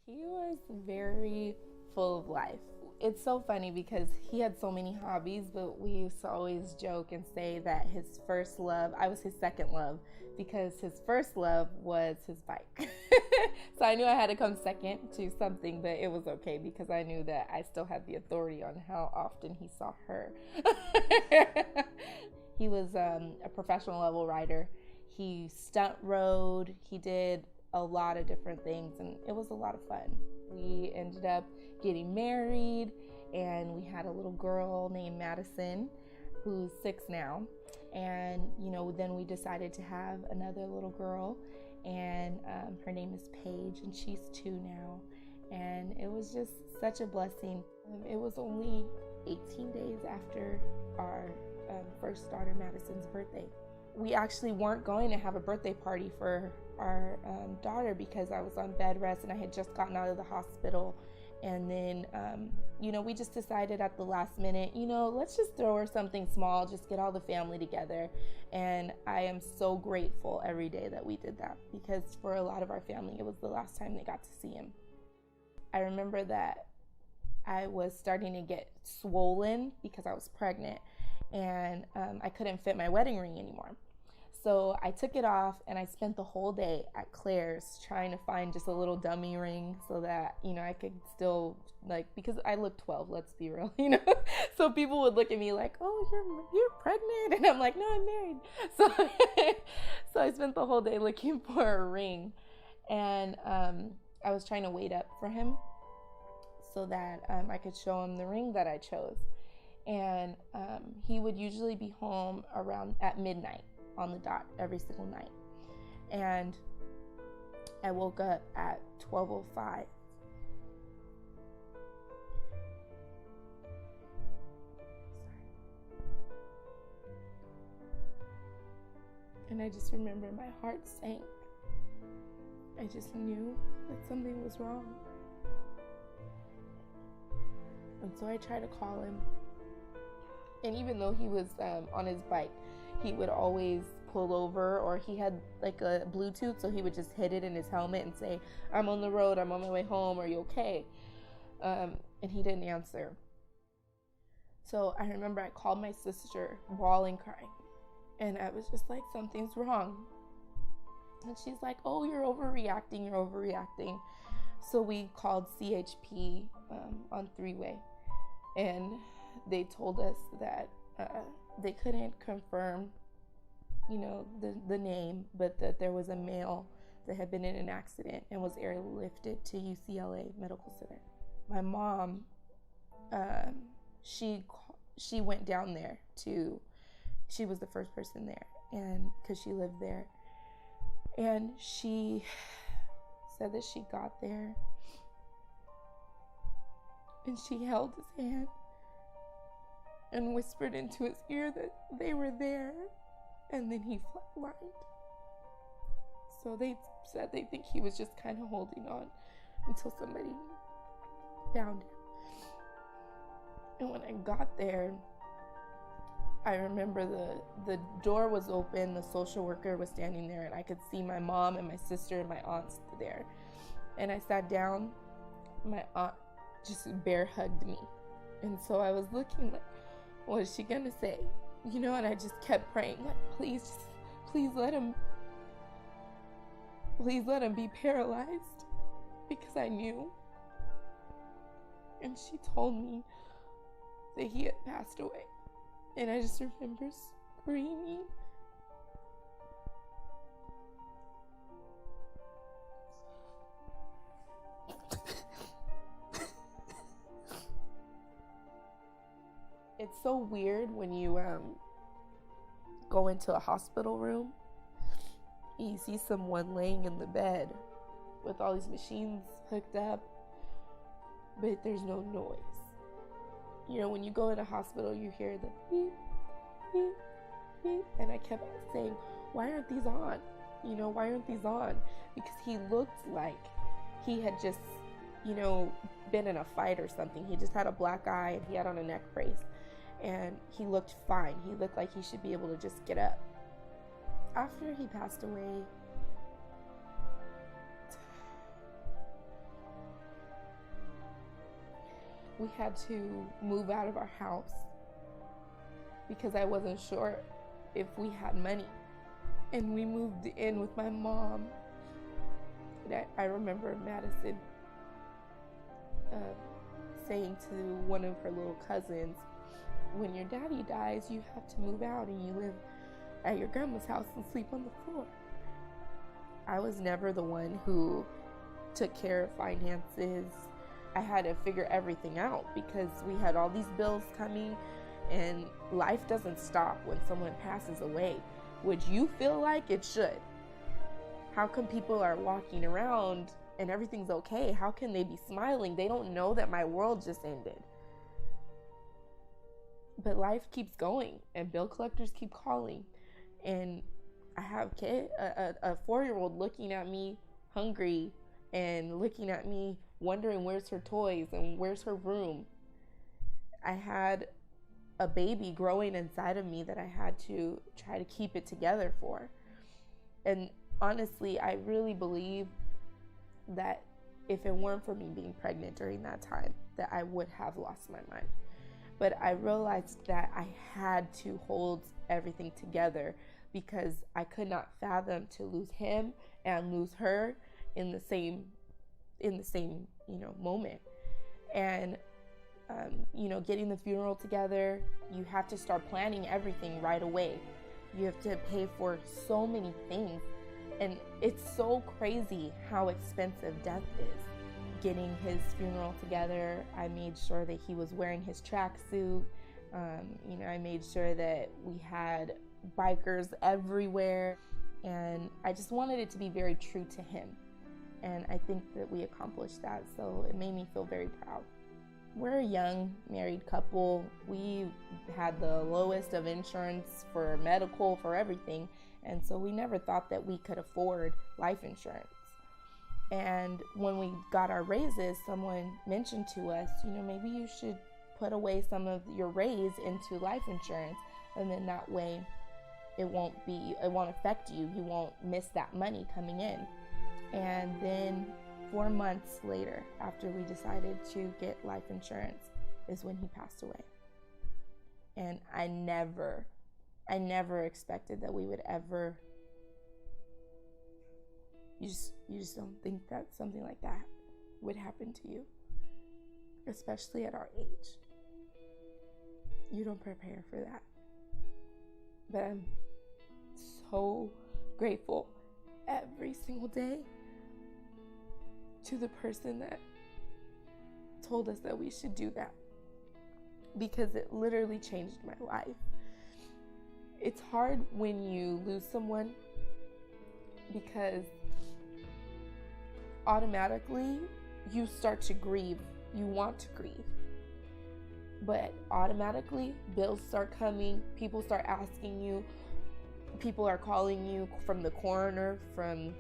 He was very full of life. It's so funny because he had so many hobbies, but we used to always joke and say that his first love, I was his second love, because his first love was his bike. So I knew I had to come second to something, but it was okay because I knew that I still had the authority on how often he saw her. He was a professional level rider. He stunt rode. He did a lot of different things, and it was a lot of fun. We ended up getting married, and we had a little girl named Madison, who's 6 now. And then we decided to have another little girl, and her name is Paige, and she's 2 now. And it was just such a blessing. It was only 18 days after our first daughter Madison's birthday. We actually weren't going to have a birthday party for our daughter because I was on bed rest and I had just gotten out of the hospital. And then, we just decided at the last minute, let's just throw her something small, just get all the family together. And I am so grateful every day that we did that because for a lot of our family, it was the last time they got to see him. I remember that I was starting to get swollen because I was pregnant, and I couldn't fit my wedding ring anymore. So I took it off and I spent the whole day at Claire's trying to find just a little dummy ring so that, I could still, because I look 12, let's be real, So people would look at me like, oh, you're pregnant. And I'm like, no, I'm married. So, so I spent the whole day looking for a ring. And I was trying to wait up for him so that I could show him the ring that I chose. And he would usually be home around at midnight on the dot every single night. And I woke up at 12:05. And I just remember my heart sank. I just knew that something was wrong. And so I tried to call him. And even though he was on his bike, he would always pull over, or he had like a Bluetooth, so he would just hit it in his helmet and say, I'm on the road, I'm on my way home, are you okay? And he didn't answer. So I remember I called my sister, bawling, crying. And I was just like, something's wrong. And she's like, oh, you're overreacting. So we called CHP on 3-way. And they told us that they couldn't confirm, the name, but that there was a male that had been in an accident and was airlifted to UCLA Medical Center. My mom, she went down there she was the first person there, and because she lived there, and she said that she got there and she held his hand and whispered into his ear that they were there, and then he flatlined. So they said they think he was just kind of holding on until somebody found him. And when I got there, I remember the door was open, the social worker was standing there, and I could see my mom and my sister and my aunts there. And I sat down, my aunt just bear hugged me. And so I was looking like, what is she gonna say? And I just kept praying, like, please let him be paralyzed, because I knew. And she told me that he had passed away. And I just remember screaming. It's so weird when you go into a hospital room and you see someone laying in the bed with all these machines hooked up, but there's no noise. When you go in a hospital, you hear the beep, beep, beep, and I kept saying, why aren't these on? Why aren't these on? Because he looked like he had just, been in a fight or something. He just had a black eye and he had on a neck brace. And he looked fine. He looked like he should be able to just get up. After he passed away, we had to move out of our house because I wasn't sure if we had money. And we moved in with my mom. And I remember Madison saying to one of her little cousins, when your daddy dies, you have to move out and you live at your grandma's house and sleep on the floor. I was never the one who took care of finances. I had to figure everything out because we had all these bills coming, and life doesn't stop when someone passes away, which you feel like it should. How come people are walking around and everything's okay? How can they be smiling? They don't know that my world just ended. But life keeps going, and bill collectors keep calling. And I have a 4-year-old looking at me hungry and looking at me wondering where's her toys and where's her room. I had a baby growing inside of me that I had to try to keep it together for. And honestly, I really believe that if it weren't for me being pregnant during that time, that I would have lost my mind. But I realized that I had to hold everything together because I could not fathom to lose him and lose her in the same moment. And getting the funeral together, you have to start planning everything right away. You have to pay for so many things, and it's so crazy how expensive death is. Getting his funeral together, I made sure that he was wearing his tracksuit. I made sure that we had bikers everywhere, and I just wanted it to be very true to him. And I think that we accomplished that, so it made me feel very proud. We're a young married couple. We had the lowest of insurance for medical, for everything, and so we never thought that we could afford life insurance. And when we got our raises, someone mentioned to us, maybe you should put away some of your raise into life insurance, and then that way it won't affect you. You won't miss that money coming in. And then 4 months later, after we decided to get life insurance, is when he passed away. And I never expected that we would ever. You just don't think that something like that would happen to you, especially at our age. You don't prepare for that. But I'm so grateful every single day to the person that told us that we should do that, because it literally changed my life. It's hard when you lose someone because automatically you start to grieve. You want to grieve. But automatically bills start coming. People start asking you. People are calling you from the coroner, from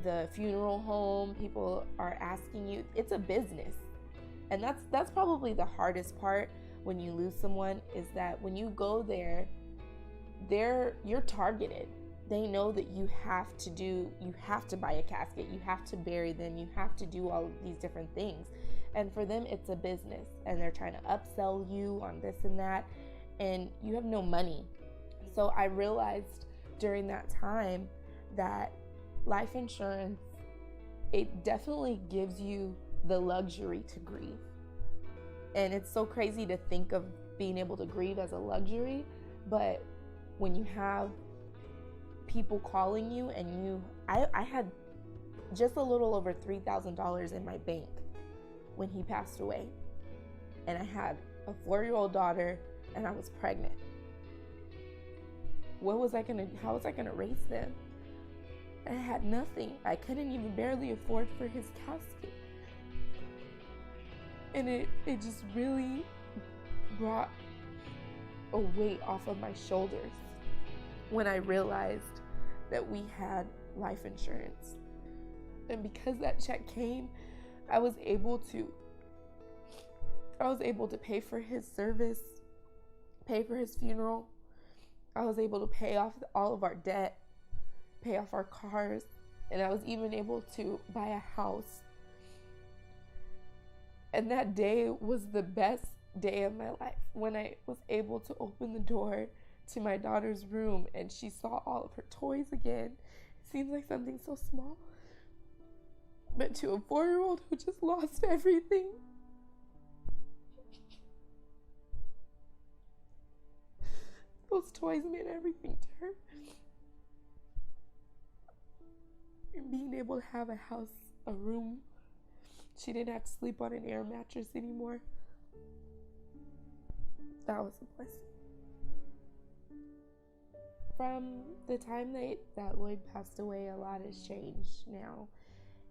the funeral home. People are asking you. It's a business. And that's probably the hardest part when you lose someone, is that when you go there, you're targeted. They know that you have to buy a casket, you have to bury them, you have to do all of these different things. And for them, it's a business, and they're trying to upsell you on this and that, and you have no money. So I realized during that time that life insurance, it definitely gives you the luxury to grieve. And it's so crazy to think of being able to grieve as a luxury, but when you have people calling you, and I had just a little over $3,000 in my bank when he passed away, and I had a 4-year-old daughter, and I was pregnant. How was I gonna raise them? I had nothing. I couldn't even barely afford for his casket. And it just really brought a weight off of my shoulders when I realized that we had life insurance. And because that check came, I was able to pay for his service, pay for his funeral. I was able to pay off all of our debt, pay off our cars, and I was even able to buy a house. And that day was the best day of my life when I was able to open the door to my daughter's room and she saw all of her toys again. It seems like something so small, but to a 4-year-old who just lost everything, those toys meant everything to her. And being able to have a house, a room, she didn't have to sleep on an air mattress anymore. That was a blessing. From the time that Lloyd passed away, a lot has changed now.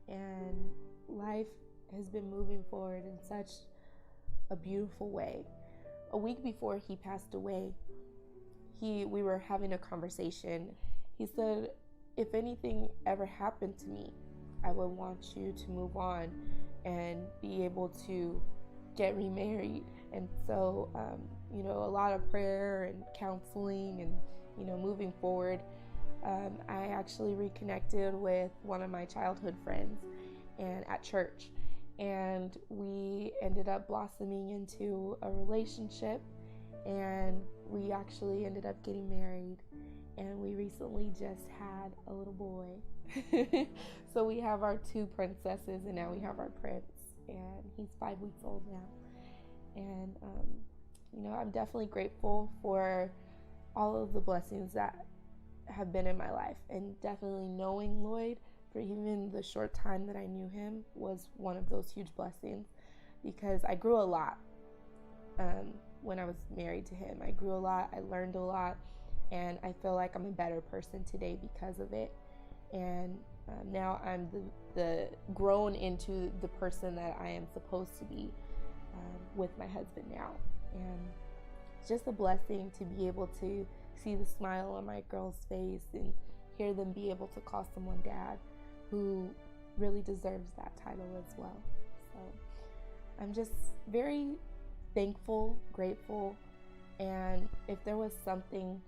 And life has been moving forward in such a beautiful way. A week before he passed away, we were having a conversation. He said, if anything ever happened to me, I would want you to move on and be able to get remarried. And so, a lot of prayer and counseling and, moving forward, I actually reconnected with one of my childhood friends and at church. And we ended up blossoming into a relationship, and we actually ended up getting married. And we recently just had a little boy. So we have our 2 princesses, and now we have our prince, and he's 5 weeks old now. And I'm definitely grateful for all of the blessings that have been in my life, and definitely knowing Lloyd for even the short time that I knew him was one of those huge blessings, because I grew a lot when I was married to him. I grew a lot, I learned a lot, and I feel like I'm a better person today because of it. And now I'm the grown into the person that I am supposed to be with my husband now. And it's just a blessing to be able to see the smile on my girl's face and hear them be able to call someone dad who really deserves that title as well. So I'm just very thankful, grateful, and if there was something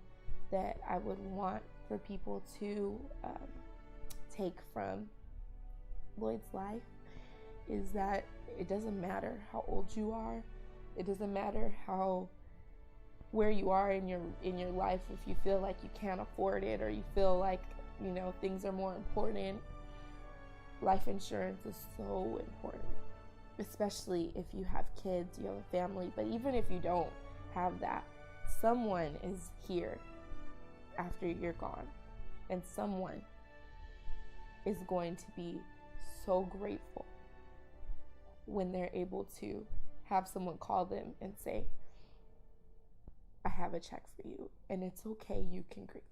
that I would want for people to take from Lloyd's life, is that it doesn't matter how old you are, it doesn't matter where you are in your life. If you feel like you can't afford it, or you feel like things are more important, life insurance is so important, especially if you have kids, you have a family. But even if you don't have that, someone is here after you're gone, and someone is going to be so grateful when they're able to have someone call them and say, I have a check for you, and it's okay, you can grieve.